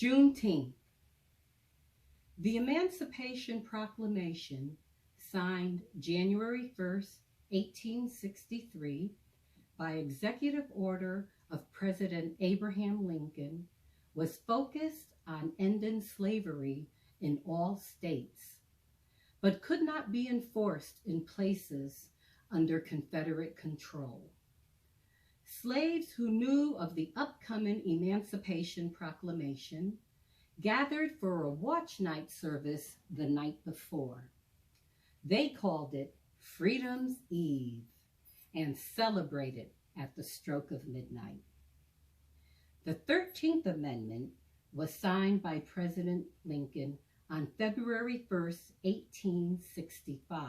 Juneteenth. The Emancipation Proclamation, signed January 1st, 1863, by executive order of President Abraham Lincoln, was focused on ending slavery in all states, but could not be enforced in places under Confederate control. Slaves who knew of the upcoming Emancipation Proclamation gathered for a watch night service the night before. They called it Freedom's Eve and celebrated at the stroke of midnight. The 13th Amendment was signed by President Lincoln on February 1st, 1865.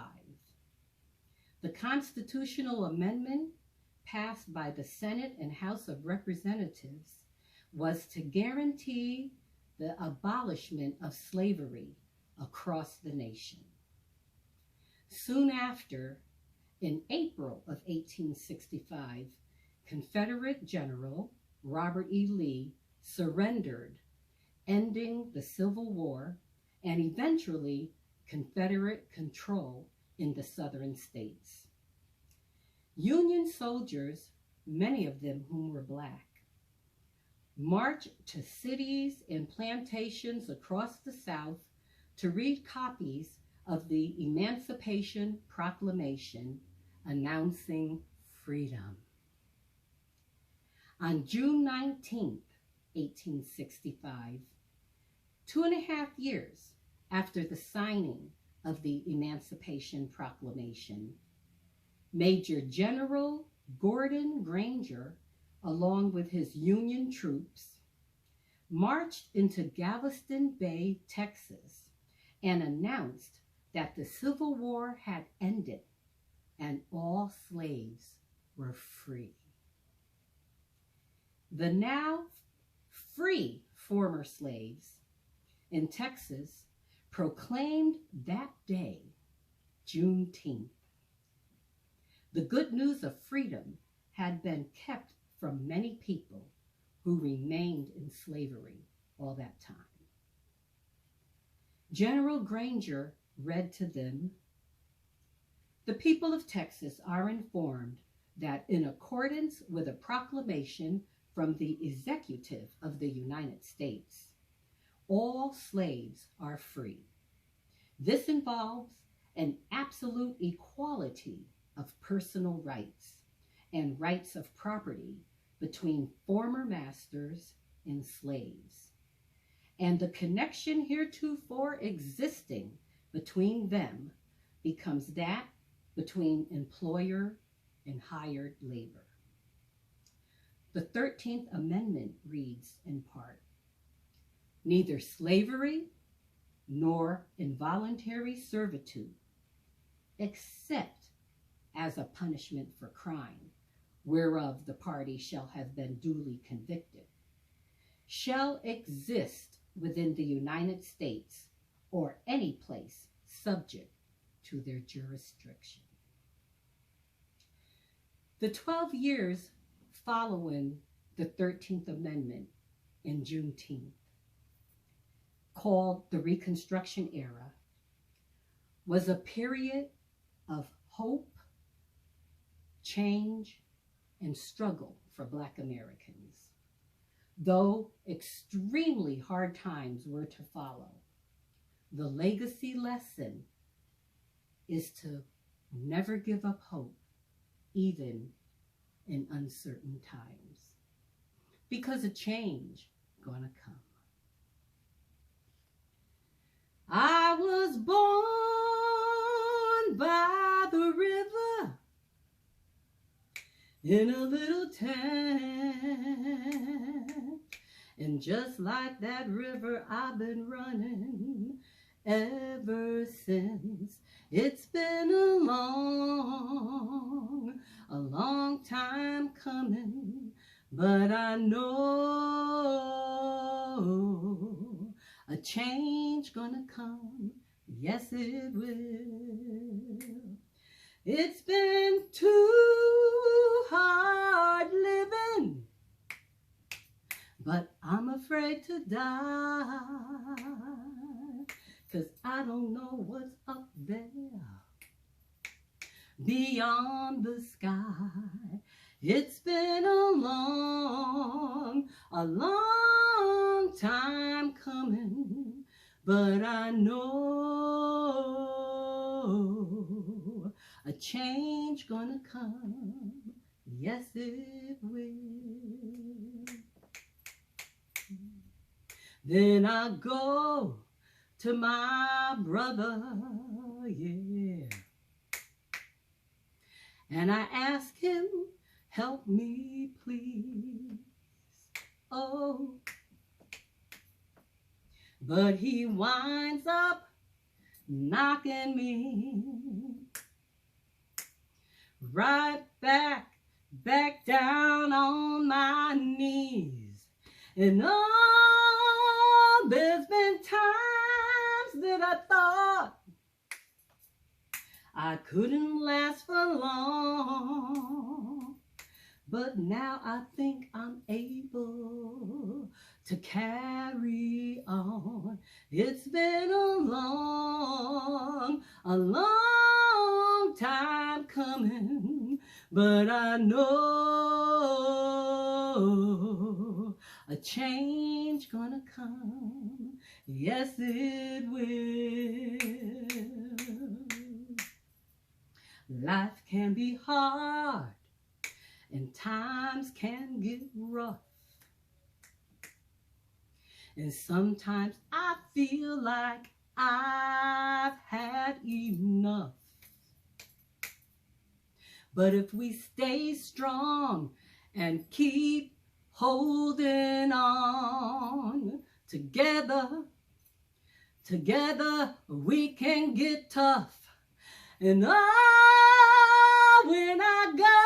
The constitutional amendment passed by the Senate and House of Representatives was to guarantee the abolishment of slavery across the nation. Soon after, in April of 1865, Confederate General Robert E. Lee surrendered, ending the Civil War and eventually Confederate control in the southern states. Union soldiers, many of them whom were Black, marched to cities and plantations across the South to read copies of the Emancipation Proclamation announcing freedom. On June 19, 1865, 2.5 years after the signing of the Emancipation Proclamation, Major General Gordon Granger, along with his Union troops, marched into Galveston Bay, Texas, and announced that the Civil War had ended and all slaves were free. The now free former slaves in Texas proclaimed that day Juneteenth. The good news of freedom had been kept from many people who remained in slavery all that time. General Granger read to them, "The people of Texas are informed that in accordance with a proclamation from the Executive of the United States, all slaves are free. This involves an absolute equality of personal rights and rights of property between former masters and slaves, and the connection heretofore existing between them becomes that between employer and hired labor." The 13th Amendment reads in part, "Neither slavery nor involuntary servitude, except as a punishment for crime, whereof the party shall have been duly convicted, shall exist within the United States or any place subject to their jurisdiction." The 12 years following the 13th Amendment in Juneteenth, called the Reconstruction Era, was a period of hope, change, and struggle for Black Americans. Though extremely hard times were to follow, the legacy lesson is to never give up hope, even in uncertain times, because a change gonna come. I was born by the river in a little town, and just like that river I've been running ever since. It's been a long time coming, but I know a change gonna come. Yes, it will. It's been too hard living, but I'm afraid afraid to die, 'cause I don't know what's up there beyond the sky. It's been a long time coming, but I know a change gonna come. Yes, it will. Then I go to my brother, yeah, and I ask him, help me please, oh, but he winds up knocking me right back down on my knees. And oh, there's been times that I thought I couldn't last for long, but now I think I'm able to carry on. It's been a long time coming, but I know a change gonna come. Yes, it will. Life can be hard and times can get rough, and sometimes I feel like I've had enough. But if we stay strong and keep holding on, together we can get tough. And oh, when I go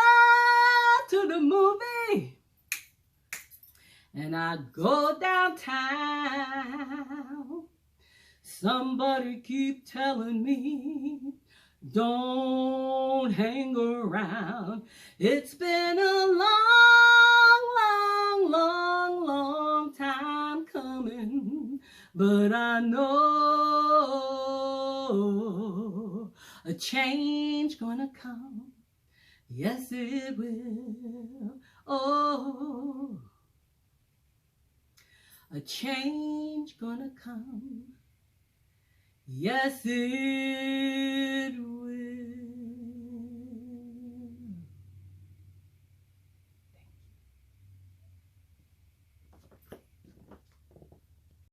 to the movie and I go downtown, somebody keep telling me, don't hang around. It's been a long time coming, but I know a change gonna come. Yes, it will. Oh, a change gonna come. Yes, it will.